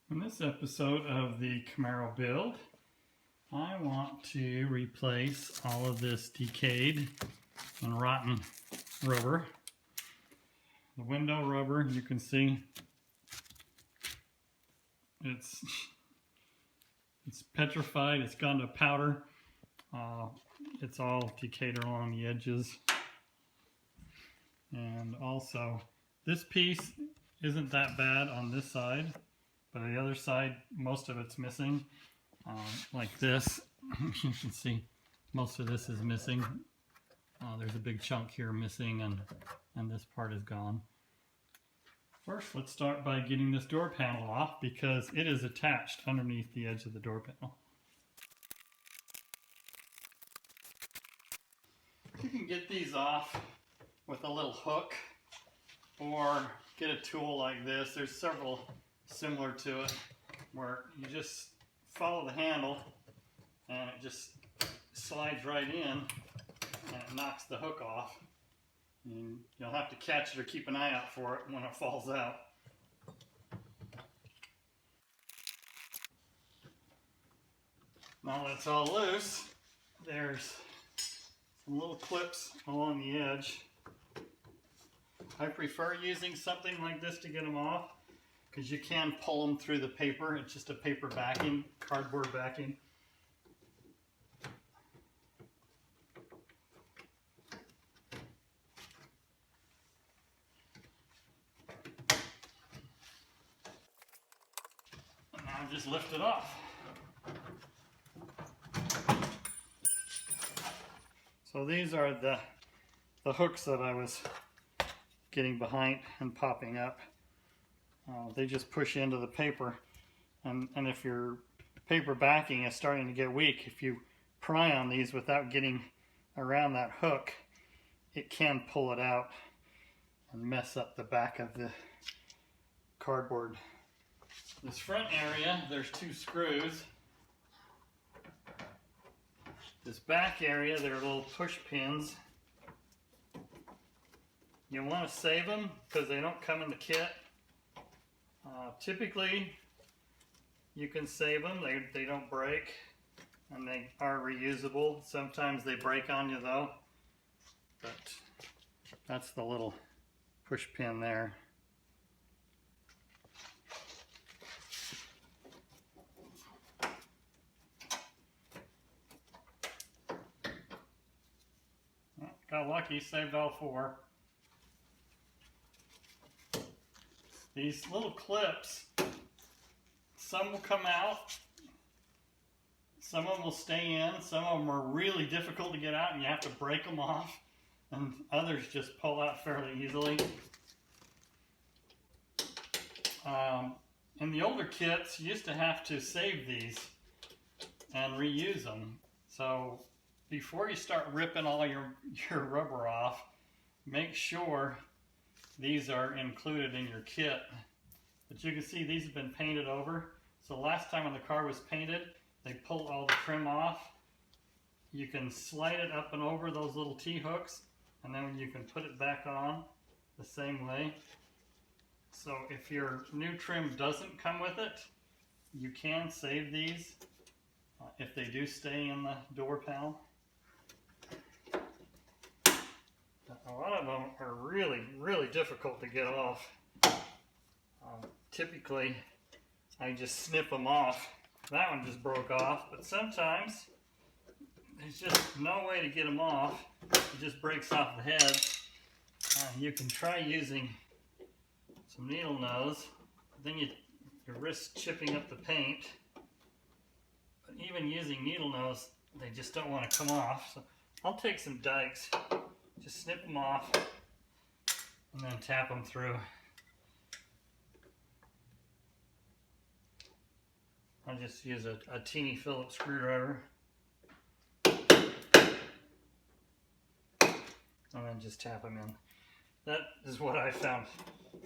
In this episode of the Camaro build, I want to replace all of this decayed and rotten rubber. The window rubber, you can see it's petrified, it's gone to powder. It's all decayed along the edges. And also, this piece isn't that bad on this side, but on the other side, most of it's missing. Like this, you can see most of this is missing. There's a big chunk here missing, and this part is gone. First, let's start by getting this door panel off because it is attached underneath the edge of the door panel. You can get these off with a little hook or get a tool like this. There's several similar to it where you just follow the handle and it just slides right in and it knocks the hook off. And you'll have to catch it or keep an eye out for it when it falls out. Now that it's all loose, there's some little clips along the edge. I prefer using something like this to get them off because you can pull them through the paper. It's just a paper backing, cardboard backing. And now just lift it off. So these are the hooks that I was getting behind and popping up. They just push into the paper, and if your paper backing is starting to get weak, if you pry on these without getting around that hook, it can pull it out and mess up the back of the cardboard. This front area, there's two screws. This back area, there are little push pins. You want to save them because they don't come in the kit. Typically, you can save them. They don't break and they are reusable. Sometimes they break on you though. But that's the little push pin there. Got lucky, saved all four. These little clips, some will come out, some of them will stay in, some of them are really difficult to get out and you have to break them off, and others just pull out fairly easily. In the older kits, you used to have to save these and reuse them. So before you start ripping all your rubber off, make sure these are included in your kit. But you can see these have been painted over. So last time when the car was painted, they pulled all the trim off. You can slide it up and over those little T-hooks, and then you can put it back on the same way. So if your new trim doesn't come with it, you can save these if they do stay in the door panel. A lot of them are really, really difficult to get off. Typically, I just snip them off. That one just broke off, but sometimes there's just no way to get them off. It just breaks off the head. You can try using some needle nose. Then you risk chipping up the paint. But even using needle nose, they just don't want to come off. So I'll take some dikes. Just snip them off and then tap them through. I'll just use a teeny Phillips screwdriver and then just tap them in. That is what I found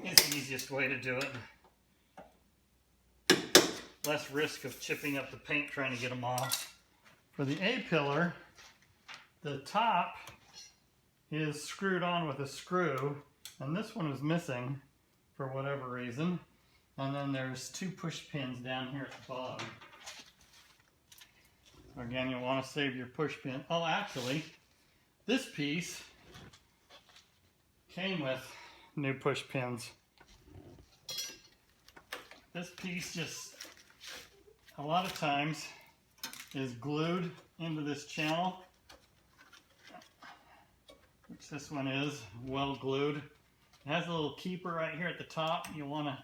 is the easiest way to do it. Less risk of chipping up the paint trying to get them off. For the A-pillar, the top is screwed on with a screw, and this one is missing for whatever reason. And then there's 2 push pins down here at the bottom. So again, you'll want to save your push pin. Oh, actually, this piece came with new push pins. This piece just, a lot of times, is glued into this channel, which this one is well glued. It has a little keeper right here at the top you want to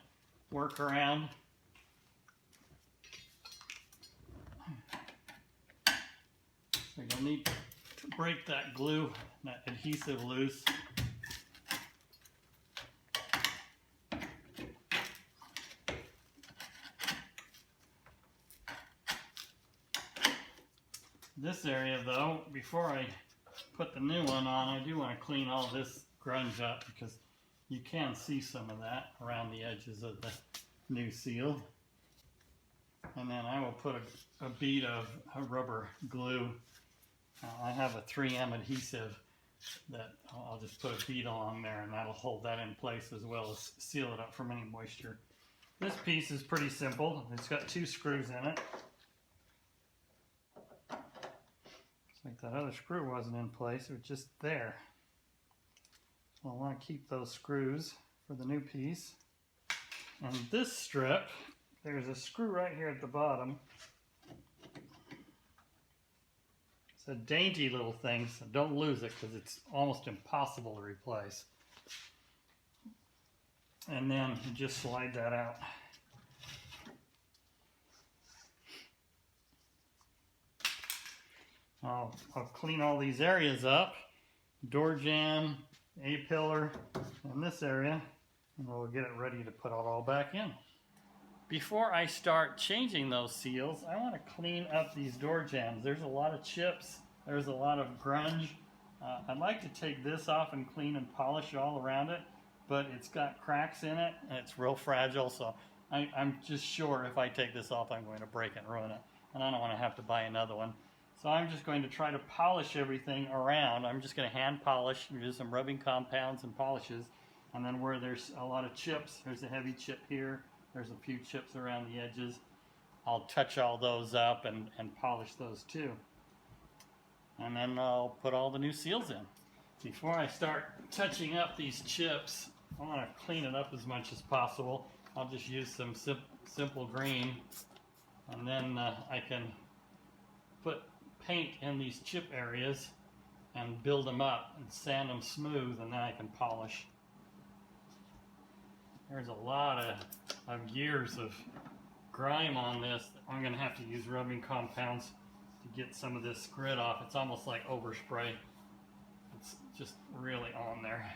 work around. So you'll need to break that glue, that adhesive loose. This area though, before I put the new one on, I do want to clean all this grunge up because you can see some of that around the edges of the new seal. And then I will put a bead of rubber glue. I have a 3M adhesive that I'll just put a bead along there, and that'll hold that in place as well as seal it up from any moisture. This piece is pretty simple. It's got 2 screws in it. Like that other screw wasn't in place, it was just there. So I want to keep those screws for the new piece. And this strip, there's a screw right here at the bottom. It's a dainty little thing, so don't lose it because it's almost impossible to replace. And then you just slide that out. I'll clean all these areas up, door jamb, A-pillar, and this area, and we'll get it ready to put it all back in. Before I start changing those seals, I want to clean up these door jambs. There's a lot of chips, there's a lot of grunge. I'd like to take this off and clean and polish all around it, but it's got cracks in it, and it's real fragile, so I'm just sure if I take this off, I'm going to break it and ruin it, and I don't want to have to buy another one. So I'm just going to try to polish everything around. I'm just going to hand polish, use some rubbing compounds and polishes. And then where there's a lot of chips, there's a heavy chip here, there's a few chips around the edges. I'll touch all those up and polish those too. And then I'll put all the new seals in. Before I start touching up these chips, I want to clean it up as much as possible. I'll just use some simple green, and then I can put paint in these chip areas and build them up and sand them smooth, and then I can polish. There's a lot of years of grime on this. I'm going to have to use rubbing compounds to get some of this grit off. It's almost like overspray. It's just really on there.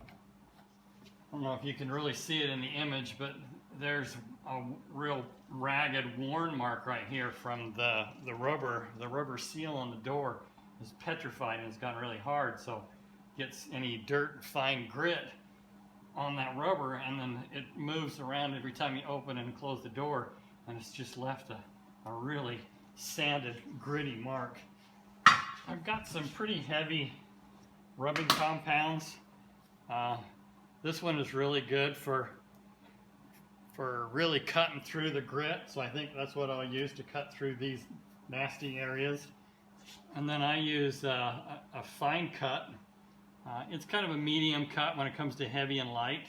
I don't know if you can really see it in the image, but there's a real ragged worn mark right here from the rubber seal on the door is petrified and it's gotten really hard, so gets any dirt, fine grit on that rubber, and then it moves around every time you open and close the door, and it's just left a really sanded, gritty mark. I've got some pretty heavy rubbing compounds. This one is really good for really cutting through the grit, so I think that's what I'll use to cut through these nasty areas. And then I use a fine cut. It's kind of a medium cut when it comes to heavy and light.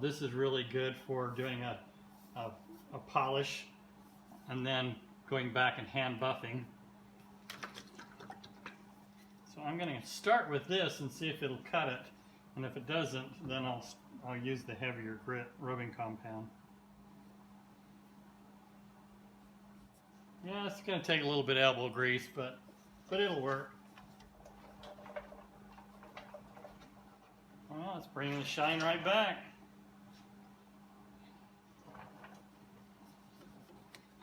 This is really good for doing a polish and then going back and hand buffing. So I'm going to start with this and see if it'll cut it, and if it doesn't, then I'll use the heavier grit rubbing compound. Yeah, it's going to take a little bit of elbow grease, but it'll work. Well, it's bringing the shine right back.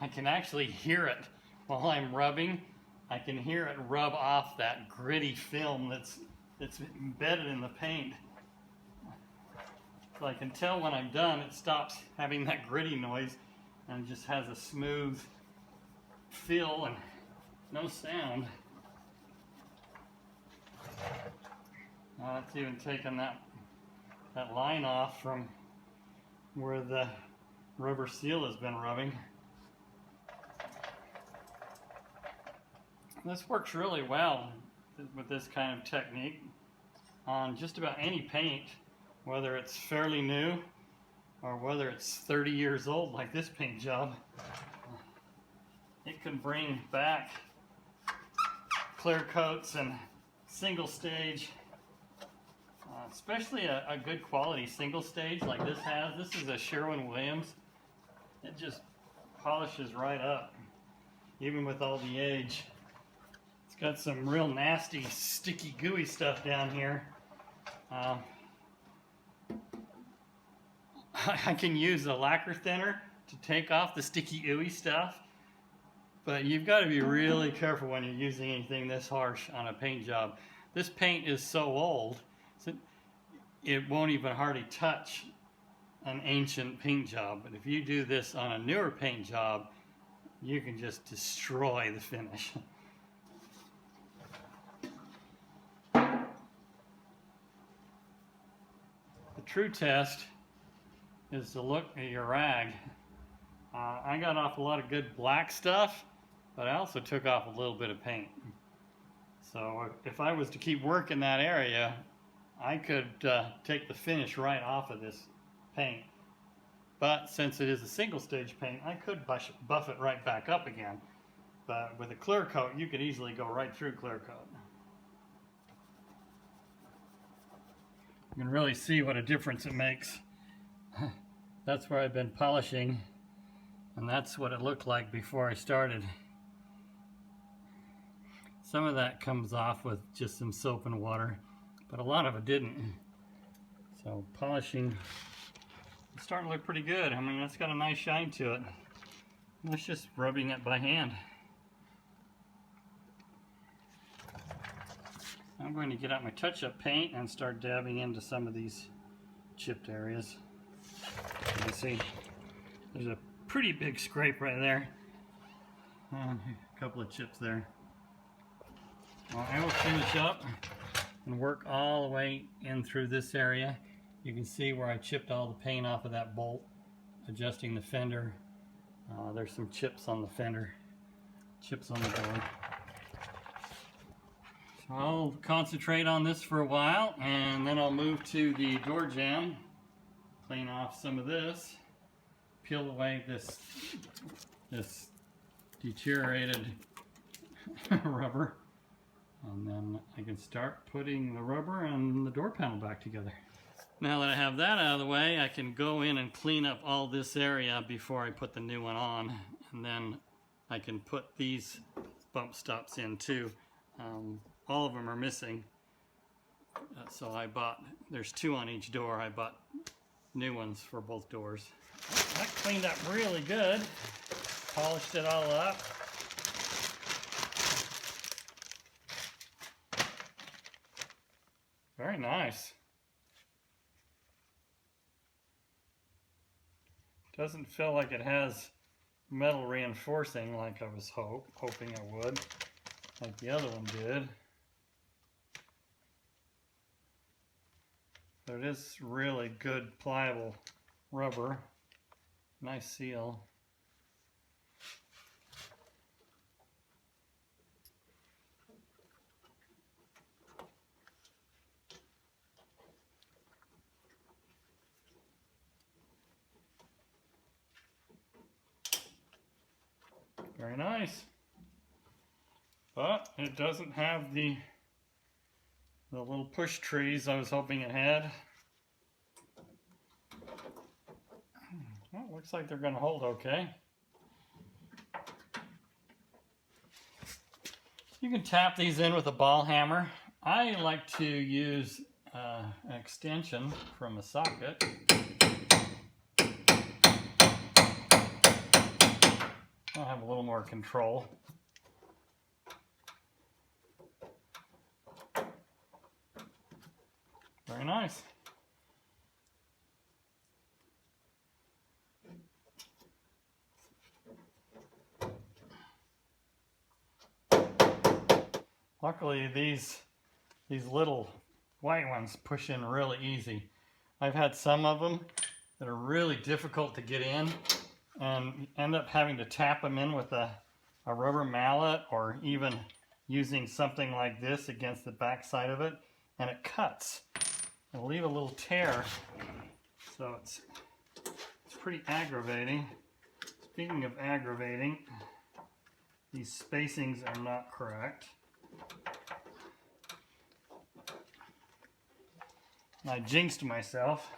I can actually hear it while I'm rubbing. I can hear it rub off that gritty film that's embedded in the paint. So I can tell when I'm done, it stops having that gritty noise and just has a smooth feel and no sound. It's even taken that line off from where the rubber seal has been rubbing. This works really well with this kind of technique on just about any paint, whether it's fairly new or whether it's 30 years old like this paint job. It can bring back clear coats and single stage, especially a good quality single stage like this has. This is a Sherwin-Williams. It just polishes right up, even with all the age. It's got some real nasty, sticky, gooey stuff down here. I can use a lacquer thinner to take off the sticky, ooey stuff, but you've got to be really careful when you're using anything this harsh on a paint job. This paint is so old, so it won't even hardly touch an ancient paint job. But if you do this on a newer paint job, you can just destroy the finish. The true test is to look at your rag. I got off a lot of good black stuff, but I also took off a little bit of paint. So if I was to keep working that area, I could take the finish right off of this paint. But since it is a single stage paint, I could buff it right back up again. But with a clear coat, you could easily go right through clear coat. You can really see what a difference it makes. That's where I've been polishing, and that's what it looked like before I started. Some of that comes off with just some soap and water, but a lot of it didn't. So polishing is starting to look pretty good. I mean, it's got a nice shine to it. It's just rubbing it by hand. I'm going to get out my touch-up paint and start dabbing into some of these chipped areas. You can see there's a pretty big scrape right there. And a couple of chips there. Well, I will finish up and work all the way in through this area. You can see where I chipped all the paint off of that bolt, adjusting the fender. There's some chips on the fender, chips on the door. So I'll concentrate on this for a while, and then I'll move to the door jamb, clean off some of this, peel away this deteriorated rubber, and then I can start putting the rubber and the door panel back together. Now that I have that out of the way, I can go in and clean up all this area before I put the new one on, and then I can put these bump stops in too. All of them are missing, so I bought, there's 2 on each door. I bought new ones for both doors. That cleaned up really good, polished it all up. Very nice. Doesn't feel like it has metal reinforcing like I was hoping it would, like the other one did. But it is really good, pliable rubber. Nice seal. Very nice. But it doesn't have the little push trees I was hoping it had. Well, looks like they're going to hold okay. You can tap these in with a ball hammer. I like to use an extension from a socket. I'll have a little more control. Very nice. Luckily, these little white ones push in really easy. I've had some of them that are really difficult to get in, and you end up having to tap them in with a rubber mallet, or even using something like this against the back side of it, and it cuts. It'll leave a little tear, so it's pretty aggravating. Speaking of aggravating, these spacings are not correct. I jinxed myself.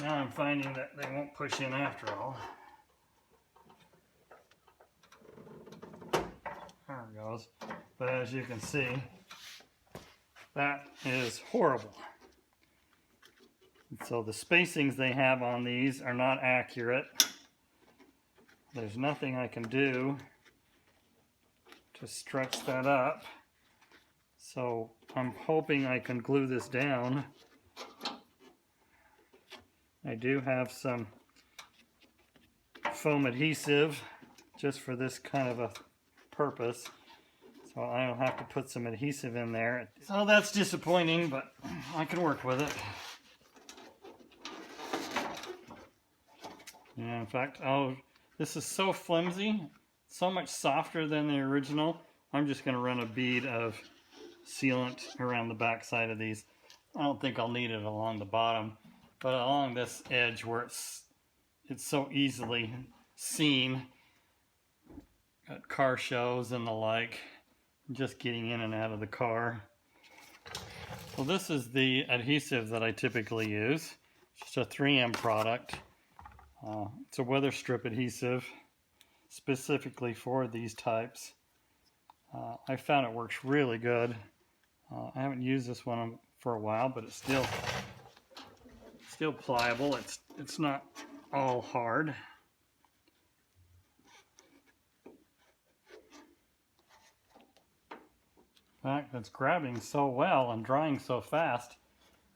Now I'm finding that they won't push in after all. There it goes. But as you can see, that is horrible. And so the spacings they have on these are not accurate. There's nothing I can do to stretch that up. So I'm hoping I can glue this down. I do have some foam adhesive just for this kind of a purpose. So I'll have to put some adhesive in there. So that's disappointing, but I can work with it. Yeah, in fact, this is so flimsy, so much softer than the original. I'm just going to run a bead of sealant around the back side of these. I don't think I'll need it along the bottom, but along this edge where it's so easily seen at car shows and the like, just getting in and out of the car. So this is the adhesive that I typically use. It's just a 3M product. It's a Weatherstrip adhesive specifically for these types. I found it works really good. I haven't used this one for a while, but it's still pliable. It's not all hard. In fact, it's grabbing so well and drying so fast,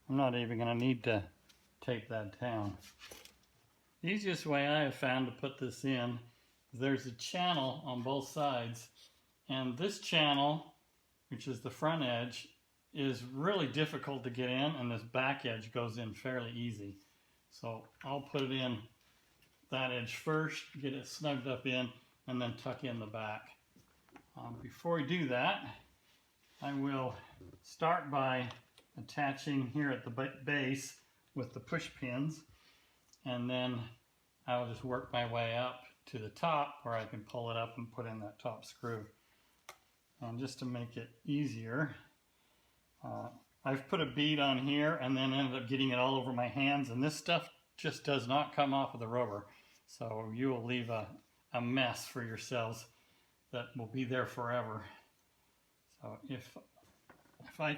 I'm not even going to need to tape that down. The easiest way I have found to put this in is there's a channel on both sides, and this channel, which is the front edge, is really difficult to get in, and this back edge goes in fairly easy. So I'll put it in that edge first, get it snugged up in, and then tuck in the back. Before we do that, I will start by attaching here at the base with the push pins, and then I'll just work my way up to the top where I can pull it up and put in that top screw. And just to make it easier, I've put a bead on here and then ended up getting it all over my hands, and this stuff just does not come off of the rubber. So you will leave a mess for yourselves that will be there forever. So if I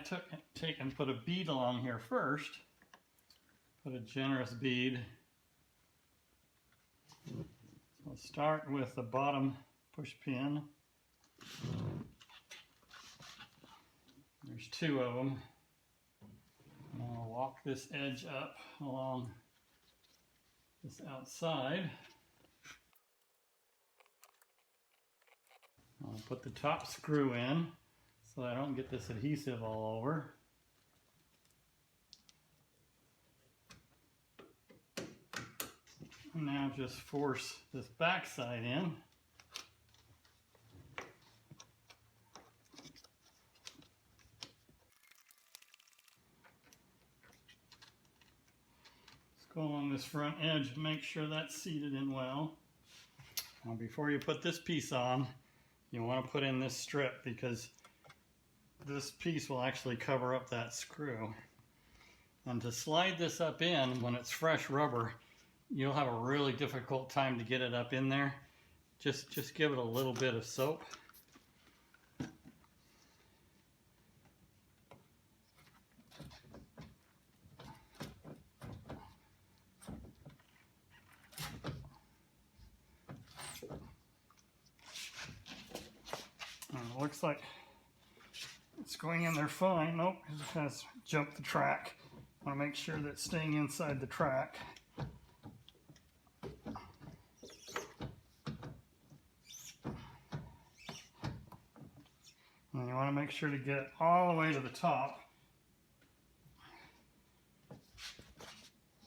take and put a bead along here first, put a generous bead. So I'll start with the bottom push pin. There's 2 of them. And I'll walk this edge up along this outside. I'll put the top screw in so I don't get this adhesive all over. And now just force this back side in. Just go along this front edge and make sure that's seated in well. Now before you put this piece on, you want to put in this strip, because this piece will actually cover up that screw. And to slide this up in when it's fresh rubber, you'll have a really difficult time to get it up in there. Just give it a little bit of soap. And it looks like it's going in there fine. Nope, it has jumped the track. I want to make sure that it's staying inside the track. And you want to make sure to get it all the way to the top.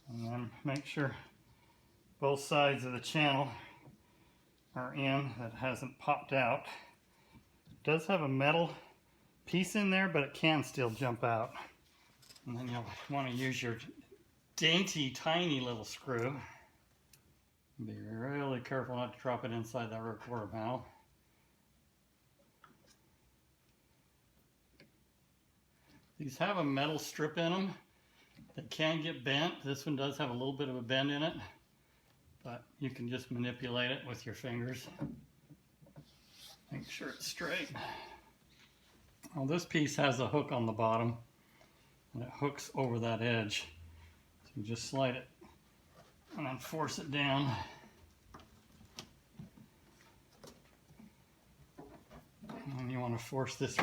And then make sure both sides of the channel are in, that hasn't popped out. It does have a metal piece in there, but it can still jump out. And then you'll want to use your dainty, tiny little screw. Be really careful not to drop it inside that rear quarter panel. These have a metal strip in them that can get bent. This one does have a little bit of a bend in it, but you can just manipulate it with your fingers. Make sure it's straight. Well, this piece has a hook on the bottom, and it hooks over that edge. So you just slide it and then force it down. And then you want to force this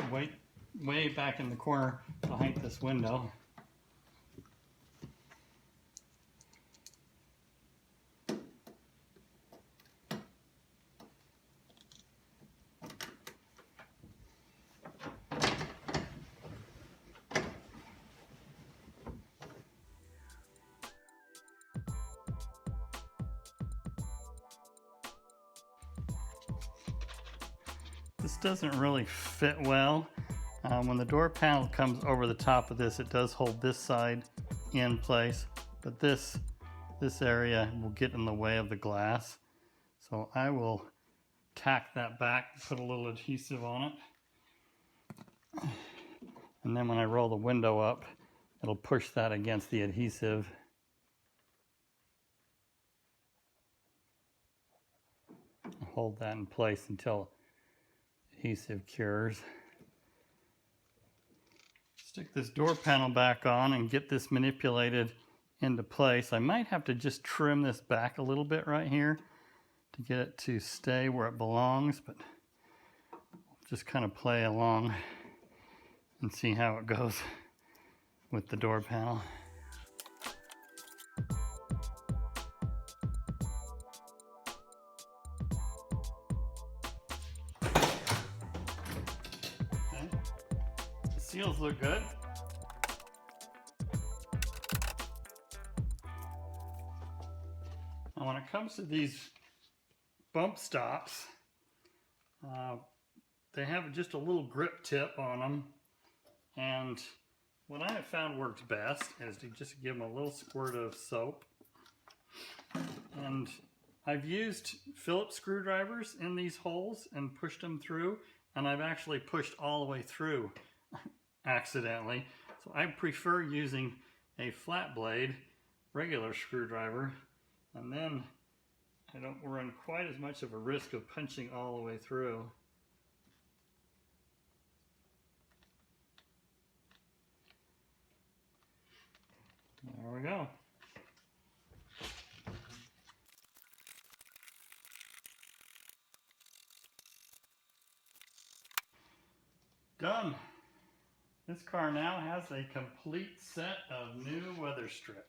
way back in the corner behind this window. This doesn't really fit well. When the door panel comes over the top of this, it does hold this side in place, but this area will get in the way of the glass. So I will tack that back, put a little adhesive on it. And then when I roll the window up, it'll push that against the adhesive. Hold that in place until adhesive cures. Stick this door panel back on and get this manipulated into place. I might have to just trim this back a little bit right here to get it to stay where it belongs, but just kind of play along and see how it goes with the door panel. Seals look good. Now when it comes to these bump stops, they have just a little grip tip on them, and what I have found works best is to just give them a little squirt of soap. And I've used Phillips screwdrivers in these holes and pushed them through, and I've actually pushed all the way through accidentally. So I prefer using a flat blade regular screwdriver, and then I don't run quite as much of a risk of punching all the way through. There we go. Done. This car now has a complete set of new Weatherstrip.